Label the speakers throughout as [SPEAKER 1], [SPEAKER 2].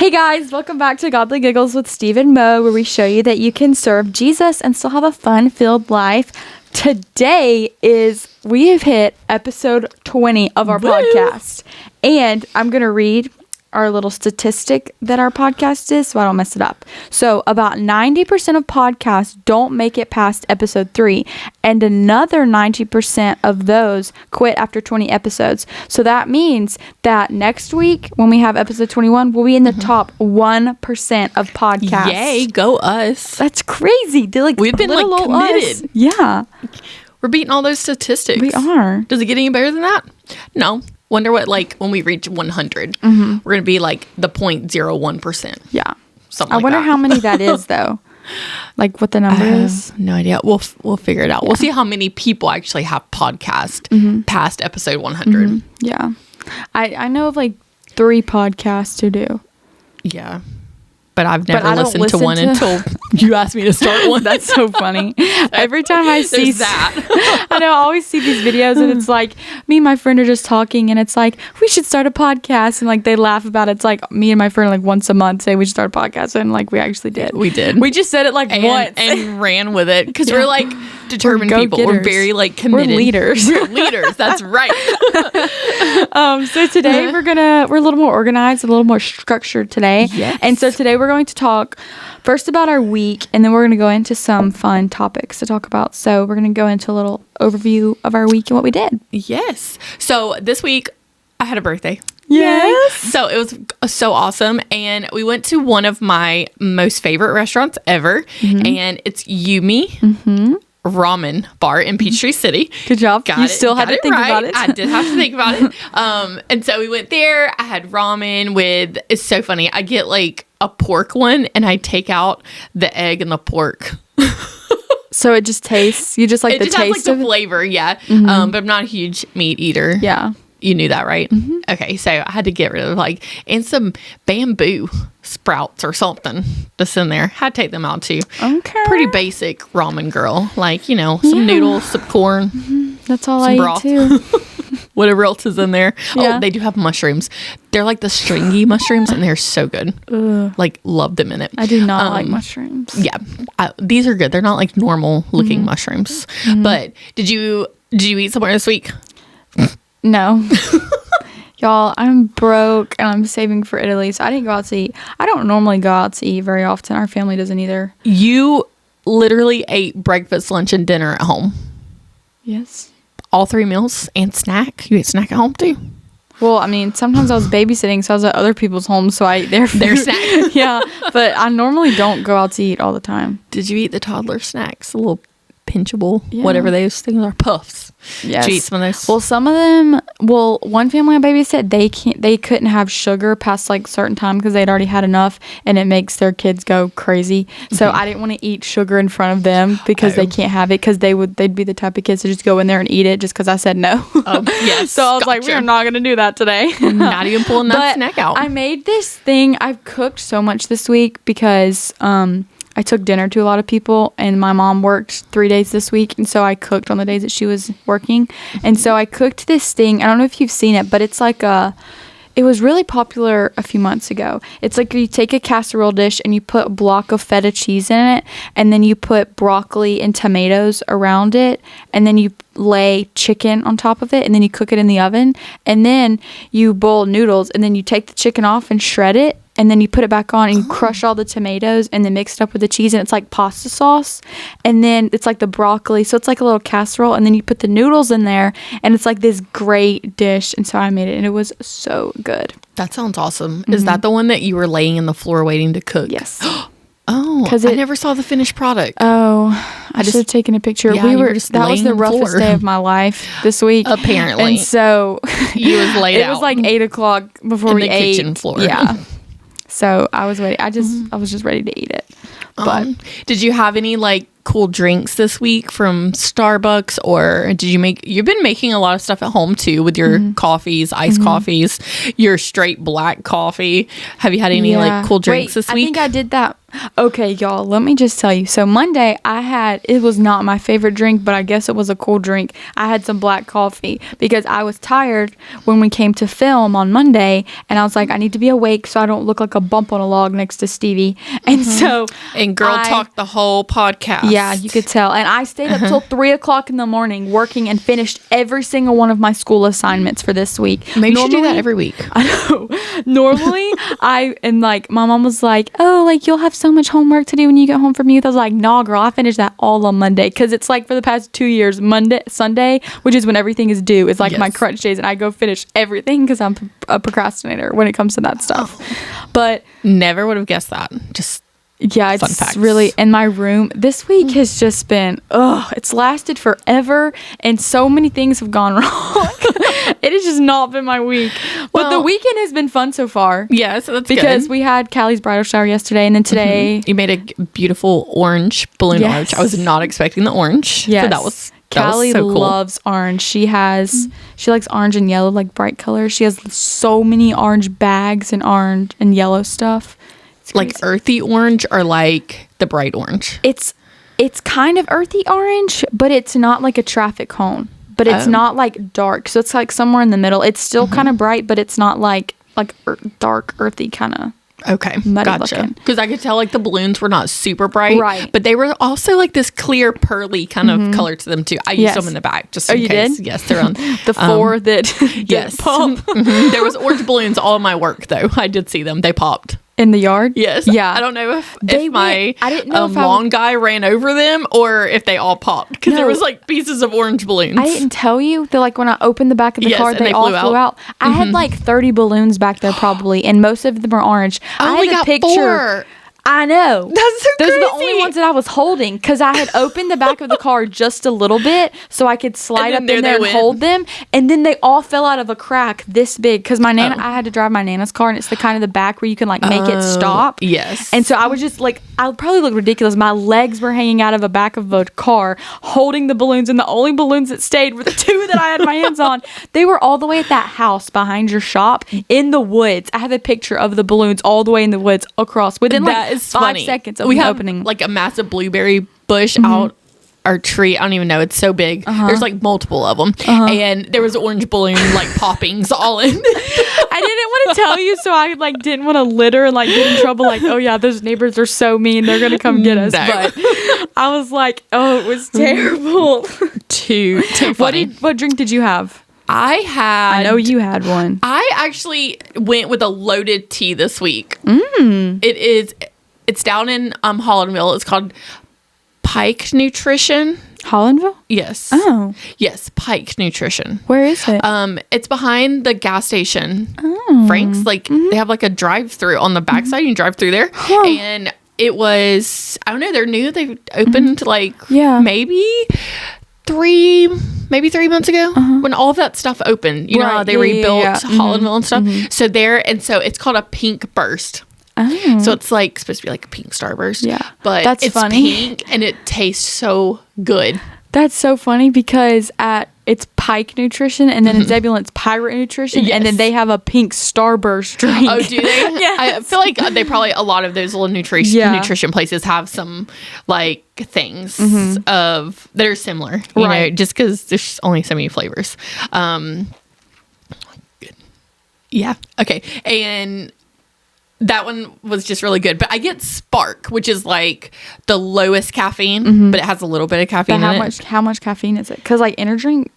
[SPEAKER 1] Hey guys, welcome back to Godly Giggles with Steve and Mo, where we show you that you can serve Jesus and still have a fun-filled life. Today we have hit episode 20 of our podcast, and I'm going to read our little statistic that our podcast is so I don't mess it up. So about 90% of podcasts don't make it past episode 3, and another 90% of those quit after 20 episodes. So that means that next week when we have episode 21, we'll be in the top 1% of podcasts.
[SPEAKER 2] Yay, go us.
[SPEAKER 1] That's crazy.
[SPEAKER 2] We've been committed.
[SPEAKER 1] Us. Yeah.
[SPEAKER 2] We're beating all those statistics.
[SPEAKER 1] We are.
[SPEAKER 2] Does it get any better than that? No. Wonder what, when we reach 100, we're going to be the 0.01%.
[SPEAKER 1] Yeah.
[SPEAKER 2] Something
[SPEAKER 1] I wonder how many that is, though. What the number is.
[SPEAKER 2] No idea. We'll figure it out. Yeah. We'll see how many people actually have podcast past episode 100.
[SPEAKER 1] Mm-hmm. Yeah. I know of 3 podcasts who do.
[SPEAKER 2] Yeah. But I've never listened to one until you asked me to start one.
[SPEAKER 1] That's so funny. Every time I see
[SPEAKER 2] that.
[SPEAKER 1] I know, I always see these videos and it's me and my friend are just talking and it's we should start a podcast, and they laugh about it. It's me and my friend once a month say we should start a podcast, and we actually did.
[SPEAKER 2] We did.
[SPEAKER 1] We just said it once.
[SPEAKER 2] And ran with it because we're determined people. We're very committed.
[SPEAKER 1] We're leaders.
[SPEAKER 2] We're leaders. That's right.
[SPEAKER 1] So today we're a little more organized, a little more structured today.
[SPEAKER 2] Yes.
[SPEAKER 1] And so today we're going to talk first about our week, and then we're going to go into some fun topics to talk about. So we're going to go into a little overview of our week and what we did.
[SPEAKER 2] Yes. So this week I had a birthday.
[SPEAKER 1] Yes.
[SPEAKER 2] So it was so awesome. And we went to one of my most favorite restaurants ever. And it's Yumi Ramen Bar in Peachtree City.
[SPEAKER 1] Good job. You still had to think about it.
[SPEAKER 2] I did have to think about it. And so we went there. I had ramen with, it's so funny. I get a pork one and I take out the egg and the pork.
[SPEAKER 1] So it just tastes, you just
[SPEAKER 2] it
[SPEAKER 1] the
[SPEAKER 2] just
[SPEAKER 1] taste
[SPEAKER 2] has
[SPEAKER 1] of
[SPEAKER 2] the
[SPEAKER 1] it?
[SPEAKER 2] Flavor, yeah. But I'm not a huge meat eater.
[SPEAKER 1] Yeah.
[SPEAKER 2] You knew that, right? Okay, so I had to get rid of and some bamboo sprouts or something that's in there. Had to take them out too.
[SPEAKER 1] Okay.
[SPEAKER 2] Pretty basic ramen girl. Some noodles, some corn.
[SPEAKER 1] That's all
[SPEAKER 2] some
[SPEAKER 1] I
[SPEAKER 2] broth.
[SPEAKER 1] eat too.
[SPEAKER 2] Whatever else is in there.
[SPEAKER 1] Yeah.
[SPEAKER 2] Oh, they do have mushrooms. They're the stringy mushrooms, and they're so good. Love them in it.
[SPEAKER 1] I do not like mushrooms.
[SPEAKER 2] Yeah, these are good. They're not normal looking mushrooms. But did you eat somewhere this week?
[SPEAKER 1] No. Y'all, I'm broke and I'm saving for Italy, so I didn't go out to eat. I don't normally go out to eat very often. Our family doesn't either.
[SPEAKER 2] You literally ate breakfast, lunch, and dinner at home.
[SPEAKER 1] Yes.
[SPEAKER 2] All 3 meals and snack. You ate snack at home too?
[SPEAKER 1] Well, I mean, sometimes I was babysitting, so I was at other people's homes, so I ate their food.
[SPEAKER 2] Their snack.
[SPEAKER 1] Yeah, but I normally don't go out to eat all the time.
[SPEAKER 2] Did you eat the toddler snacks? The little pinchable, whatever those things are, puffs.
[SPEAKER 1] Yes.
[SPEAKER 2] Did you eat some of those?
[SPEAKER 1] Well, some of them. Well, one family I babysat, they couldn't have sugar past certain time because they'd already had enough, and it makes their kids go crazy. So I didn't want to eat sugar in front of them because they can't have it, because they'd be the type of kids to just go in there and eat it just because I said no.
[SPEAKER 2] Oh, yes.
[SPEAKER 1] So I was we're not going to do that today.
[SPEAKER 2] Not even pulling that snack out.
[SPEAKER 1] I made this thing. I've cooked so much this week because I took dinner to a lot of people, and my mom worked 3 days this week, and so I cooked on the days that she was working. And so I cooked this thing. I don't know if you've seen it, but it's it was really popular a few months ago. It's you take a casserole dish and you put a block of feta cheese in it, and then you put broccoli and tomatoes around it, and then you lay chicken on top of it, and then you cook it in the oven, and then you boil noodles, and then you take the chicken off and shred it, and then you put it back on and you crush all the tomatoes and then mix it up with the cheese, and it's pasta sauce, and then it's the broccoli, so it's a little casserole, and then you put the noodles in there, and it's this great dish. And so I made it, and it was so good.
[SPEAKER 2] That sounds awesome. Is that the one that you were laying in the floor waiting to cook?
[SPEAKER 1] Yes.
[SPEAKER 2] Oh, because I never saw the finished product.
[SPEAKER 1] Oh, I should have taken a picture.
[SPEAKER 2] Yeah, that
[SPEAKER 1] was the roughest day of my life this week.
[SPEAKER 2] Apparently.
[SPEAKER 1] And so
[SPEAKER 2] you was laid out.
[SPEAKER 1] It was 8 o'clock before we ate.
[SPEAKER 2] In the kitchen floor.
[SPEAKER 1] Yeah. So I was waiting. I was just ready to eat it. But
[SPEAKER 2] did you have any cool drinks this week from Starbucks, or you've been making a lot of stuff at home too with your coffees, iced coffees, your straight black coffee. Have you had any cool drinks this week?
[SPEAKER 1] I think I did that. Okay, y'all, let me just tell you. So Monday, it was not my favorite drink, but I guess it was a cool drink. I had some black coffee because I was tired when we came to film on Monday, and I was like, I need to be awake so I don't look like a bump on a log next to Stevie. And so...
[SPEAKER 2] And girl talked the whole podcast.
[SPEAKER 1] Yeah, you could tell. And I stayed up till 3 o'clock in the morning working and finished every single one of my school assignments for this week.
[SPEAKER 2] Maybe you should do that every week.
[SPEAKER 1] I know. Normally, my mom was like, oh, like, you'll have so much homework to do when you get home from youth. I was like, nah, girl, I finished that all on Monday. Because it's like for the past 2 years, Sunday, which is when everything is due, is like my crunch days. And I go finish everything because I'm a procrastinator when it comes to that stuff. But
[SPEAKER 2] never would have guessed that. Just
[SPEAKER 1] yeah, it's really in my room. This week has just been, it's lasted forever. And so many things have gone wrong. It has just not been my week. But the weekend has been fun so far.
[SPEAKER 2] Yeah, so that's
[SPEAKER 1] because
[SPEAKER 2] good.
[SPEAKER 1] we had Callie's bridal shower yesterday. And then today.
[SPEAKER 2] You made a beautiful orange balloon arch. I was not expecting the orange.
[SPEAKER 1] Yes.
[SPEAKER 2] So that was
[SPEAKER 1] Callie
[SPEAKER 2] so cool.
[SPEAKER 1] loves orange. She likes orange and yellow, like bright colors. She has so many orange bags and orange and yellow stuff.
[SPEAKER 2] Like earthy orange or like the bright orange?
[SPEAKER 1] It's kind of earthy orange, but it's not like a traffic cone. But it's not like dark. So it's like somewhere in the middle. It's still kind of bright, but it's not like dark, earthy kind of.
[SPEAKER 2] Okay, gotcha.
[SPEAKER 1] Looking.
[SPEAKER 2] Because I could tell like the balloons were not super bright,
[SPEAKER 1] right?
[SPEAKER 2] But they were also like this clear pearly kind of color to them too. I used them in the back just in case.
[SPEAKER 1] Did?
[SPEAKER 2] Yes, they're on
[SPEAKER 1] the four that
[SPEAKER 2] yes
[SPEAKER 1] pop.
[SPEAKER 2] There was orange balloons all in my work though. I did see them. They popped.
[SPEAKER 1] In the yard?
[SPEAKER 2] Yes.
[SPEAKER 1] Yeah.
[SPEAKER 2] I don't know if
[SPEAKER 1] I didn't know if
[SPEAKER 2] lawn guy ran over them or if they all popped. Because there was like pieces of orange balloons.
[SPEAKER 1] I didn't tell you. They're like when I opened the back of the car, they all flew out. I had like 30 balloons back there probably, and most of them are orange.
[SPEAKER 2] I had a picture.
[SPEAKER 1] 4. I know.
[SPEAKER 2] That's so
[SPEAKER 1] Those
[SPEAKER 2] crazy.
[SPEAKER 1] are the only ones that I was holding because I had opened the back of the car just a little bit so I could slide up in there and hold them. And then they all fell out of a crack this big because I had to drive my Nana's car, and it's the kind of the back where you can like make it stop.
[SPEAKER 2] Yes.
[SPEAKER 1] And so I was just like, I probably look ridiculous. My legs were hanging out of the back of a car holding the balloons, and the only balloons that stayed were the 2 that I had my hands on. They were all the way at that house behind your shop in the woods. I have a picture of the balloons all the way in the woods across within like 5 seconds of the opening.
[SPEAKER 2] Like a massive blueberry bush out our tree. I don't even know. It's so big. There's like multiple of them. And there was orange balloon like poppings all in.
[SPEAKER 1] I didn't want to tell you, so I like didn't want to litter and like get in trouble. Like, oh yeah, those neighbors are so mean. They're gonna come get us. No. But I was like, oh, it was terrible.
[SPEAKER 2] Too funny.
[SPEAKER 1] What drink did you have?
[SPEAKER 2] I
[SPEAKER 1] know you had one.
[SPEAKER 2] I actually went with a loaded tea this week. It's down in Hollandville. It's called Pike Nutrition.
[SPEAKER 1] Hollandville?
[SPEAKER 2] Yes.
[SPEAKER 1] Oh.
[SPEAKER 2] Yes, Pike Nutrition.
[SPEAKER 1] Where is it?
[SPEAKER 2] It's behind the gas station.
[SPEAKER 1] Oh.
[SPEAKER 2] Frank's. Like they have like a drive-through on the backside. You can drive through there.
[SPEAKER 1] Huh.
[SPEAKER 2] And it was, I don't know, they're new. They've opened maybe 3 months ago when all of that stuff opened. You know how they rebuilt Hollandville and stuff. So it's called a Pink Burst.
[SPEAKER 1] Oh.
[SPEAKER 2] So it's like supposed to be like a pink starburst.
[SPEAKER 1] Yeah.
[SPEAKER 2] But
[SPEAKER 1] That's
[SPEAKER 2] it's
[SPEAKER 1] funny.
[SPEAKER 2] pink and it tastes so good.
[SPEAKER 1] That's so funny because it's Pike Nutrition, and then in Zebulon it's Pirate Nutrition, and then they have a pink Starburst drink.
[SPEAKER 2] Oh, do they?
[SPEAKER 1] Yeah.
[SPEAKER 2] I feel like they probably, a lot of those little nutrition places have some like things of that are similar, you know, just because there's only so many flavors. Good. Yeah. Okay. And that one was just really good. But I get Spark, which is like the lowest caffeine, but it has a little bit of caffeine in it.
[SPEAKER 1] How much caffeine is it? Because like energy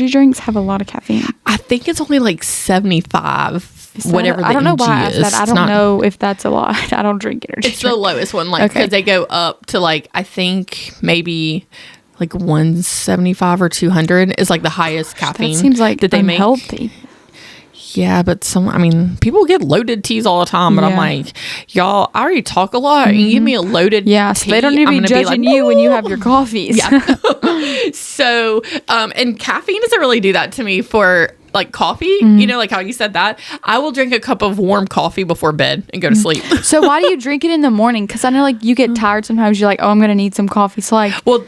[SPEAKER 1] drinks have a lot of caffeine.
[SPEAKER 2] I think it's only like 75. Whatever
[SPEAKER 1] I don't know why I asked
[SPEAKER 2] is.
[SPEAKER 1] that. I don't know if that's a lot. I don't drink energy.
[SPEAKER 2] It's the lowest one, like because they go up to like I think maybe like 175 or 200 is like the highest caffeine.
[SPEAKER 1] That seems like
[SPEAKER 2] that they make
[SPEAKER 1] healthy.
[SPEAKER 2] Yeah, but people get loaded teas all the time, but I'm like, y'all, I already talk a lot. You give me a loaded tea,
[SPEAKER 1] so they don't need to be judging you when you have your coffees.
[SPEAKER 2] Yeah. So, and caffeine doesn't really do that to me for like coffee, you know, like how you said that. I will drink a cup of warm coffee before bed and go to sleep.
[SPEAKER 1] So why do you drink it in the morning? Because I know like you get tired sometimes. You're like, oh, I'm going to need some coffee. So like,
[SPEAKER 2] well,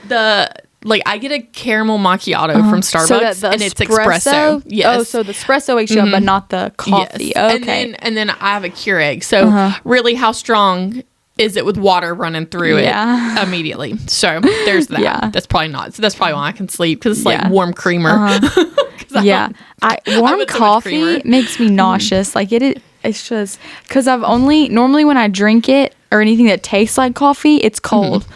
[SPEAKER 2] I get a caramel macchiato from Starbucks, and it's espresso. Yes.
[SPEAKER 1] Oh, so the espresso wakes you up, but not the coffee.
[SPEAKER 2] Yes.
[SPEAKER 1] Okay.
[SPEAKER 2] And then I have a Keurig. So really, how strong is it with water running through it immediately. So there's that. Yeah. That's probably not. So that's probably why I can sleep, because it's like warm creamer.
[SPEAKER 1] Warm coffee makes me nauseous. Like it's just because normally when I drink it or anything that tastes like coffee, it's cold.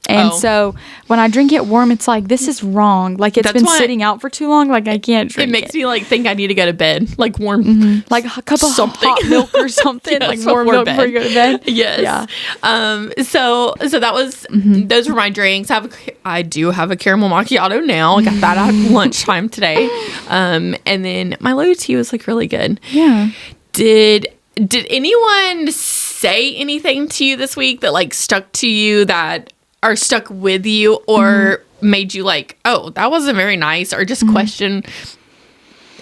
[SPEAKER 1] And so when I drink it warm, it's like, this is wrong. Like it's been sitting out for too long. Like I can't drink it.
[SPEAKER 2] It makes me like think I need to go to bed. Like warm,
[SPEAKER 1] like a cup of hot milk or something. Like warm milk before you go to bed.
[SPEAKER 2] Yes. Yeah. So that was, those were my drinks. I do have a caramel macchiato now. I got that at lunchtime today. And then my low tea was like really good.
[SPEAKER 1] Yeah.
[SPEAKER 2] Did anyone say anything to you this week that like stuck to you, that are stuck with you, or made you like, oh, that wasn't very nice, or just question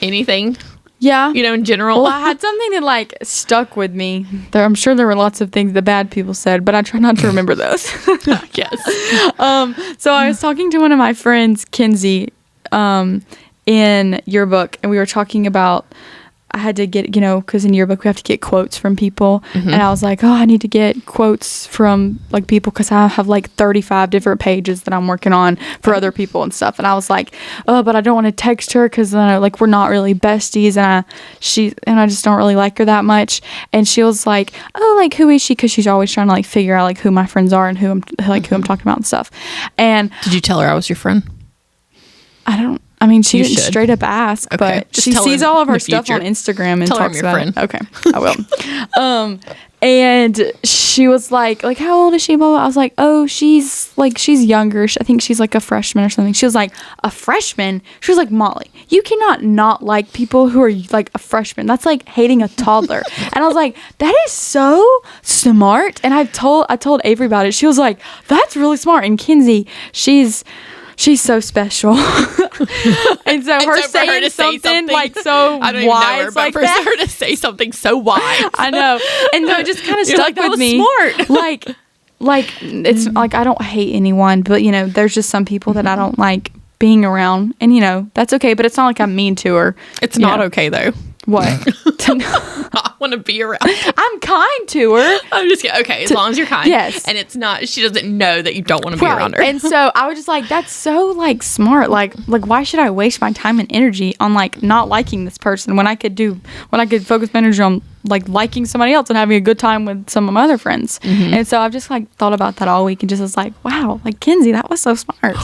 [SPEAKER 2] anything?
[SPEAKER 1] Yeah.
[SPEAKER 2] In general.
[SPEAKER 1] Well, I had something that like stuck with me. I'm sure there were lots of things the bad people said, but I try not to remember those.
[SPEAKER 2] Yes.
[SPEAKER 1] So I was talking to one of my friends, Kinsey, in yearbook, and we were talking about, I had to get, because in yearbook we have to get quotes from people. And I was like, oh, I need to get quotes from like people, because I have like 35 different pages that I'm working on for other people and stuff. And I was like, oh, but I don't want to text her, because then like we're not really besties, and I just don't really like her that much. And she was like, oh, like who is she? Because she's always trying to like figure out like who my friends are and who I'm talking about and stuff. And
[SPEAKER 2] did you tell her I was your friend?
[SPEAKER 1] She didn't straight up ask, but just she sees all of her stuff on Instagram and talks about it. Okay, I will. And she was like, how old is she? Blah, blah. I was like, oh, she's younger. I think she's like a freshman or something. She was like, a freshman? She was like, Molly, you cannot not like people who are like a freshman. That's like hating a toddler. And I was like, that is so smart. And I told Avery about it. She was like, that's really smart. And Kinsey, she's so special. And so her saying something like so wise like that.
[SPEAKER 2] For her to say something so wise.
[SPEAKER 1] I know. And so it just kind of stuck with me.
[SPEAKER 2] Smart.
[SPEAKER 1] like it's like, I don't hate anyone, but there's just some people that I don't like being around, and that's okay, but it's not like I'm mean to her.
[SPEAKER 2] It's not okay though.
[SPEAKER 1] What?
[SPEAKER 2] I want to be around.
[SPEAKER 1] I'm kind to her.
[SPEAKER 2] I'm just kidding. Okay, as long as you're kind.
[SPEAKER 1] Yes.
[SPEAKER 2] And it's not, she doesn't know that you don't want to be around her.
[SPEAKER 1] And so I was just like, that's so like smart. Like why should I waste my time and energy on like not liking this person when I could focus my energy on like liking somebody else and having a good time with some of my other friends. And so I've just like thought about that all week and just was like, wow, like Kinsey, that was so smart.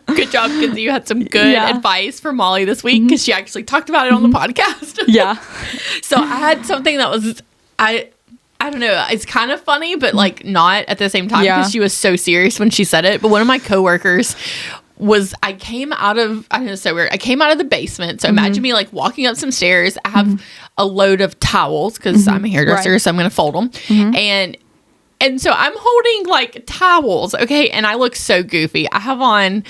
[SPEAKER 2] Good job, Kinsey. You had some good advice for Molly this week, because she actually talked about it on the podcast.
[SPEAKER 1] Yeah.
[SPEAKER 2] So I had something that was, I don't know, it's kind of funny, but like not at the same time, because she was so serious when she said it. But one of my coworkers I came out of the basement. So imagine me like walking up some stairs. I have a load of towels, because I'm a hairdresser, so I'm going to fold them. And so I'm holding like towels, okay, and I look so goofy. I have on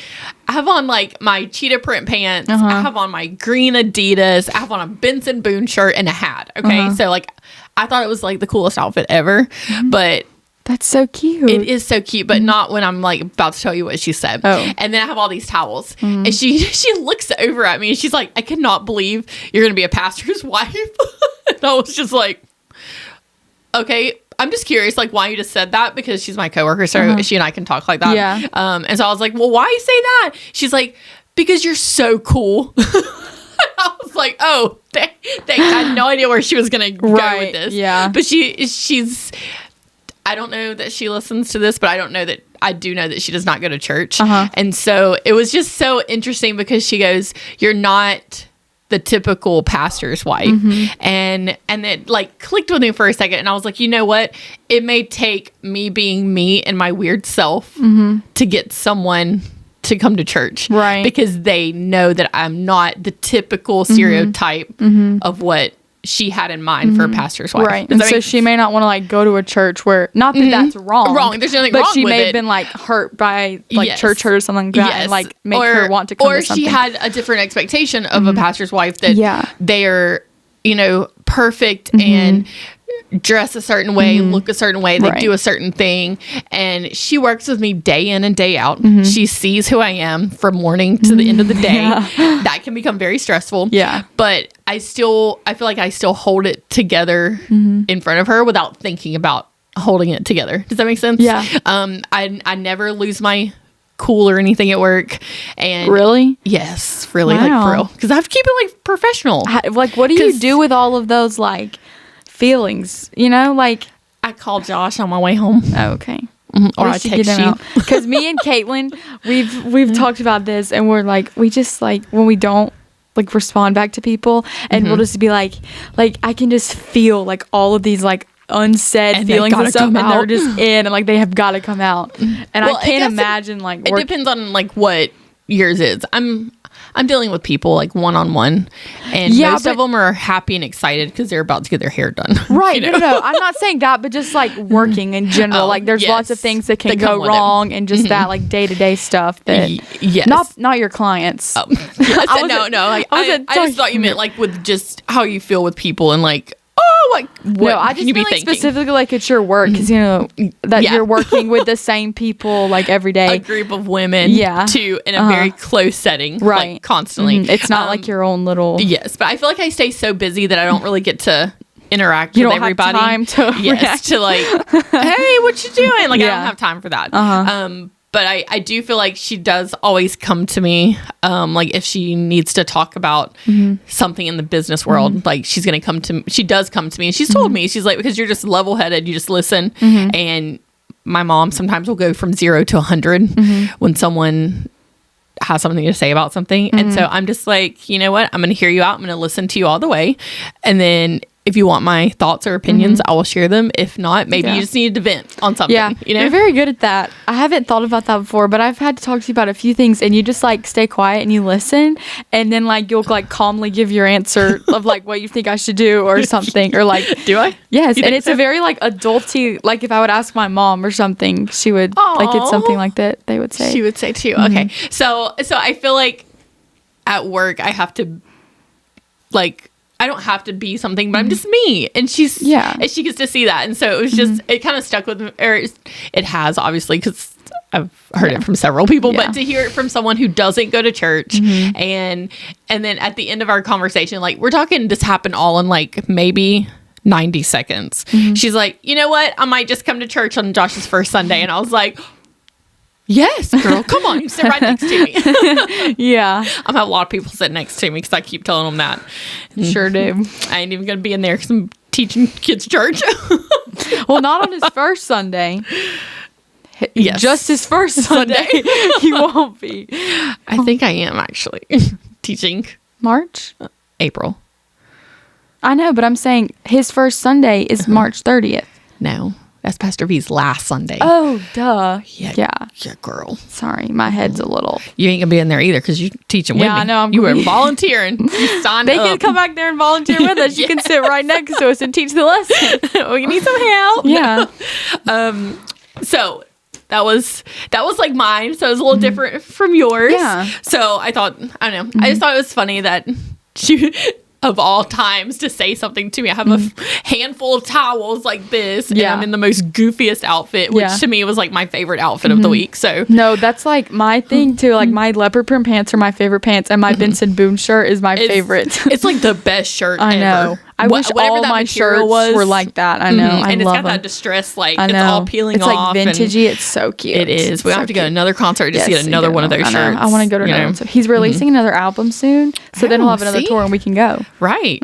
[SPEAKER 2] like my cheetah print pants. I have on my green Adidas. I have on a Benson Boone shirt and a hat, okay? So like I thought it was like the coolest outfit ever, but
[SPEAKER 1] that's so cute.
[SPEAKER 2] It is so cute, but not when I'm like about to tell you what she said. Oh. And then I have all these towels, and she looks over at me and she's like, I cannot believe you're going to be a pastor's wife. And I was just like, okay, I'm just curious, like, why you just said that, because she's my coworker, so she and I can talk like that.
[SPEAKER 1] Yeah.
[SPEAKER 2] And so I was like, well, why you say that? She's like, because you're so cool. I was like, oh, thanks. I had no idea where she was going to go with this.
[SPEAKER 1] Yeah.
[SPEAKER 2] But she's, I don't know that she listens to this, but I do know that she does not go to church. And so it was just so interesting, because she goes, you're not the typical pastor's wife. And it like clicked with me for a second, and I was like, you know what, it may take me being me and my weird self to get someone to come to church,
[SPEAKER 1] right?
[SPEAKER 2] Because they know that I'm not the typical stereotype of what she had in mind for a pastor's wife,
[SPEAKER 1] right? And so she may not want to like go to a church where, not that that's wrong,
[SPEAKER 2] there's nothing wrong with it,
[SPEAKER 1] but she may have been like hurt by like church hurt or something like that, and like make her want to come to something.
[SPEAKER 2] Or she had a different expectation of a pastor's wife, that they're perfect and dress a certain way, look a certain way, they do a certain thing. And she works with me day in and day out. She sees who I am from morning to the end of the day. That can become very stressful.
[SPEAKER 1] Yeah.
[SPEAKER 2] But I feel like I still hold it together in front of her without thinking about holding it together. Does that make sense?
[SPEAKER 1] Yeah.
[SPEAKER 2] I never lose my cool or anything at work. And
[SPEAKER 1] really?
[SPEAKER 2] Yes, really.
[SPEAKER 1] Wow.
[SPEAKER 2] Like for real. Because I have to keep it like professional.
[SPEAKER 1] Like, what do you do with all of those like feelings? You know, like
[SPEAKER 2] I call Josh on my way home.
[SPEAKER 1] Oh, okay.
[SPEAKER 2] Or I text you.
[SPEAKER 1] Because me and Caitlin, we've talked about this, and we're like, we just like when we don't like respond back to people, and we'll just be like I can just feel like all of these like unsaid
[SPEAKER 2] and
[SPEAKER 1] feelings and stuff, and they're just in, and like they have got to come out. And I can't imagine like
[SPEAKER 2] it depends on like what yours is. I'm dealing with people like one-on-one, and most of them are happy and excited because they're about to get their hair done.
[SPEAKER 1] Right. You know? No, I'm not saying that, but just like working in general. Like there's lots of things that can go wrong, and just that like day-to-day stuff that not your clients.
[SPEAKER 2] No. Like, I just thought you meant like with just how you feel with people and like, what
[SPEAKER 1] no, I just mean like specifically like it's your work because you know that you're working with the same people like every day,
[SPEAKER 2] a group of women, too, in a very close setting,
[SPEAKER 1] right?
[SPEAKER 2] Like, constantly,
[SPEAKER 1] it's not like your own little.
[SPEAKER 2] Yes, but I feel like I stay so busy that I don't really get to interact with everybody.
[SPEAKER 1] Have time to react.
[SPEAKER 2] To like, hey, what you doing? Like I don't have time for that. But I do feel like she does always come to me, like if she needs to talk about something in the business world, like she does come to me, and she's told me, she's like, because you're just level headed, you just listen. And my mom sometimes will go from 0 to 100 when someone has something to say about something. And so I'm just like, you know what? I'm going to hear you out. I'm going to listen to you all the way. And then if you want my thoughts or opinions, I will share them. If not, maybe you just need to vent on something. Yeah, you know?
[SPEAKER 1] You're very good at that. I haven't thought about that before, but I've had to talk to you about a few things, and you just like stay quiet and you listen, and then like you'll like calmly give your answer of like what you think I should do or something, or like
[SPEAKER 2] do I?
[SPEAKER 1] Yes, and it's a very like adulty. Like if I would ask my mom or something, she would like it's something like that they would say.
[SPEAKER 2] She would say too. Okay, so I feel like at work I have to like. I don't have to be something, but I'm just me. And and she gets to see that. And so it was just, it kind of stuck with me, or it has obviously, because I've heard it from several people, but to hear it from someone who doesn't go to church and then at the end of our conversation, like we're talking, this happened all in like maybe 90 seconds. She's like, you know what? I might just come to church on Josh's first Sunday. And I was like, yes, girl, come on, you sit right next to me.
[SPEAKER 1] Yeah.
[SPEAKER 2] I'm have a lot of people sit next to me because I keep telling them that.
[SPEAKER 1] Sure do.
[SPEAKER 2] I ain't even going to be in there because I'm teaching kids church.
[SPEAKER 1] Well, not on his first Sunday.
[SPEAKER 2] Yes.
[SPEAKER 1] Just his first Sunday. He won't be.
[SPEAKER 2] I think I am actually teaching.
[SPEAKER 1] March?
[SPEAKER 2] April.
[SPEAKER 1] I know, but I'm saying his first Sunday is March 30th.
[SPEAKER 2] No. That's Pastor V's last Sunday.
[SPEAKER 1] Oh, duh.
[SPEAKER 2] Yeah, girl.
[SPEAKER 1] Sorry, my head's a little.
[SPEAKER 2] You ain't gonna be in there either because you teaching with me.
[SPEAKER 1] I know.
[SPEAKER 2] You were volunteering. You signed
[SPEAKER 1] up. They can come back there and volunteer with us. You can sit right next to us and teach the lesson.
[SPEAKER 2] Oh, you need some help?
[SPEAKER 1] Yeah.
[SPEAKER 2] So that was like mine. So it was a little different from yours.
[SPEAKER 1] Yeah.
[SPEAKER 2] So I thought, I don't know. I just thought it was funny that she. Of all times to say something to me. I have a handful of towels like this, and I'm in the most goofiest outfit, which to me was like my favorite outfit of the week. So
[SPEAKER 1] no, that's like my thing too. Like my leopard print pants are my favorite pants, and my Benson Boone shirt is my favorite.
[SPEAKER 2] It's like the best shirt
[SPEAKER 1] I know.
[SPEAKER 2] ever.
[SPEAKER 1] I wish all my shirts were like that. I know. I
[SPEAKER 2] and
[SPEAKER 1] love
[SPEAKER 2] it's got
[SPEAKER 1] them.
[SPEAKER 2] that distress, like it's all peeling
[SPEAKER 1] it's
[SPEAKER 2] off.
[SPEAKER 1] It's like vintagey. It's so cute.
[SPEAKER 2] It is. We have to go to another concert just to get another one of those shirts.
[SPEAKER 1] I want to go to another one. So he's releasing another album soon, so then he'll have another tour and we can go.
[SPEAKER 2] Right.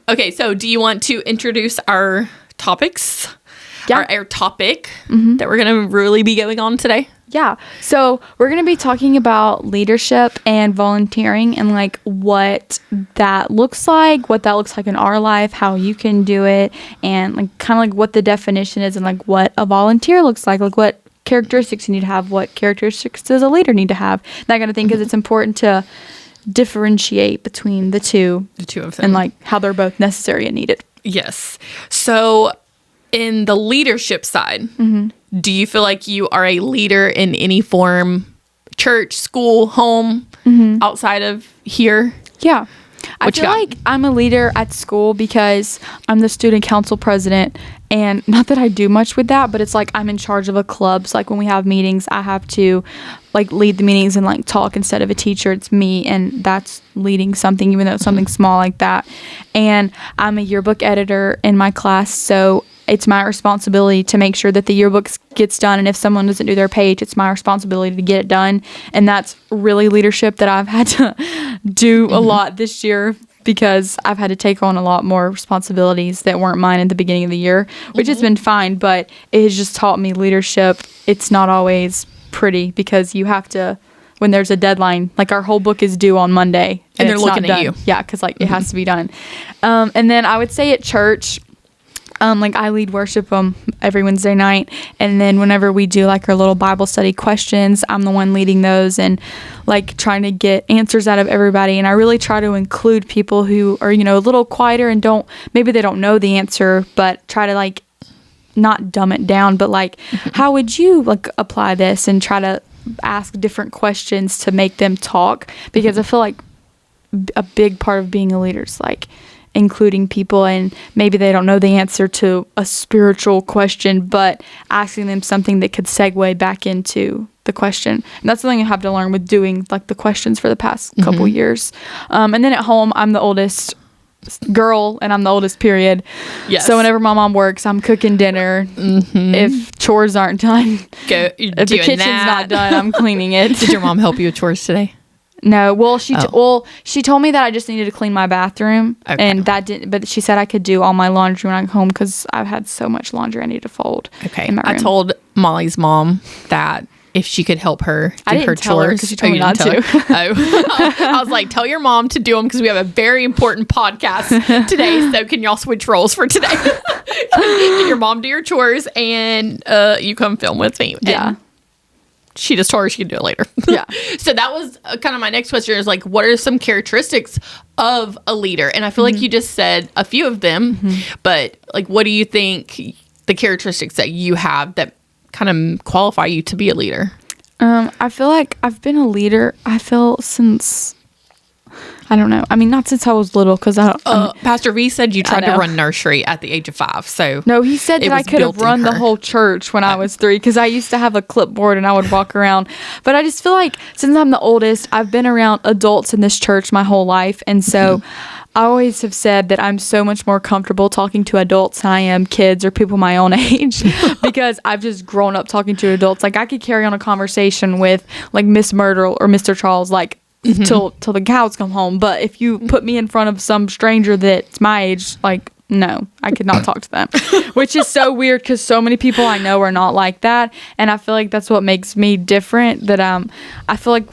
[SPEAKER 2] Okay, so do you want to introduce our topics?
[SPEAKER 1] Yeah.
[SPEAKER 2] Our topic that we're going to really be going on today?
[SPEAKER 1] Yeah. So we're going to be talking about leadership and volunteering and like what that looks like in our life, how you can do it, and like kind of like what the definition is and like what a volunteer looks like what characteristics you need to have, what characteristics does a leader need to have, that kind of thing, because it's important to differentiate between the two
[SPEAKER 2] of them,
[SPEAKER 1] and like how they're both necessary and needed.
[SPEAKER 2] Yes. So in the leadership side, do you feel like you are a leader in any form, church, school, home, outside of here?
[SPEAKER 1] Yeah. I feel like I'm a leader at school because I'm the student council president, and not that I do much with that, but it's like I'm in charge of a club. So like when we have meetings, I have to like lead the meetings and like talk instead of a teacher. It's me, and that's leading something, even though it's something small like that. And I'm a yearbook editor in my class, so it's my responsibility to make sure that the yearbook gets done. And if someone doesn't do their page, it's my responsibility to get it done. And that's really leadership that I've had to do a lot this year, because I've had to take on a lot more responsibilities that weren't mine at the beginning of the year, which has been fine, but it has just taught me leadership. It's not always pretty, because you have to, when there's a deadline, like our whole book is due on Monday.
[SPEAKER 2] And they're looking at you.
[SPEAKER 1] Yeah, because like it has to be done. And then I would say at church, like I lead worship every Wednesday night, and then whenever we do like our little Bible study questions, I'm the one leading those and like trying to get answers out of everybody. And I really try to include people who are, you know, a little quieter and maybe they don't know the answer, but try to like not dumb it down, but like how would you like apply this, and try to ask different questions to make them talk, because I feel like a big part of being a leader is like including people, and maybe they don't know the answer to a spiritual question, but asking them something that could segue back into the question. And that's something I have to learn with doing like the questions for the past couple years. And then at home, I'm the oldest girl, and I'm the oldest, period. Yes. So whenever my mom works, I'm cooking dinner. If chores aren't done, if the kitchen's not done, I'm cleaning it.
[SPEAKER 2] Did your mom help you with chores today?
[SPEAKER 1] No. Well, she told me that I just needed to clean my bathroom, and that didn't. But she said I could do all my laundry when I come home, because I've had so much laundry I need to fold.
[SPEAKER 2] Okay. In my room. I told Molly's mom that if she could help her do her chores,
[SPEAKER 1] because she told me not to.
[SPEAKER 2] I was like, tell your mom to do them, because we have a very important podcast today. So can y'all switch roles for today? Can your mom do your chores, and you come film with me?
[SPEAKER 1] Yeah.
[SPEAKER 2] And she just told her she could do it later.
[SPEAKER 1] Yeah.
[SPEAKER 2] So that was kind of my next question, is like, what are some characteristics of a leader? And I feel like you just said a few of them, but like, what do you think the characteristics that you have that kind of qualify you to be a leader?
[SPEAKER 1] I feel like I've been a leader, since, I don't know. I mean, not since I was little, because
[SPEAKER 2] Pastor V said you tried to run nursery at the age of 5. So
[SPEAKER 1] no, he said that I could have run the whole church when I was 3, because I used to have a clipboard and I would walk around. But I just feel like since I'm the oldest, I've been around adults in this church my whole life, and so I always have said that I'm so much more comfortable talking to adults than I am kids or people my own age, because I've just grown up talking to adults. Like I could carry on a conversation with like Miss Myrtle or Mr. Charles, like till the cows come home. But if you put me in front of some stranger that's my age, like, no, I could not talk to them, which is so weird, because so many people I know are not like that. And I feel like that's what makes me different, that I feel like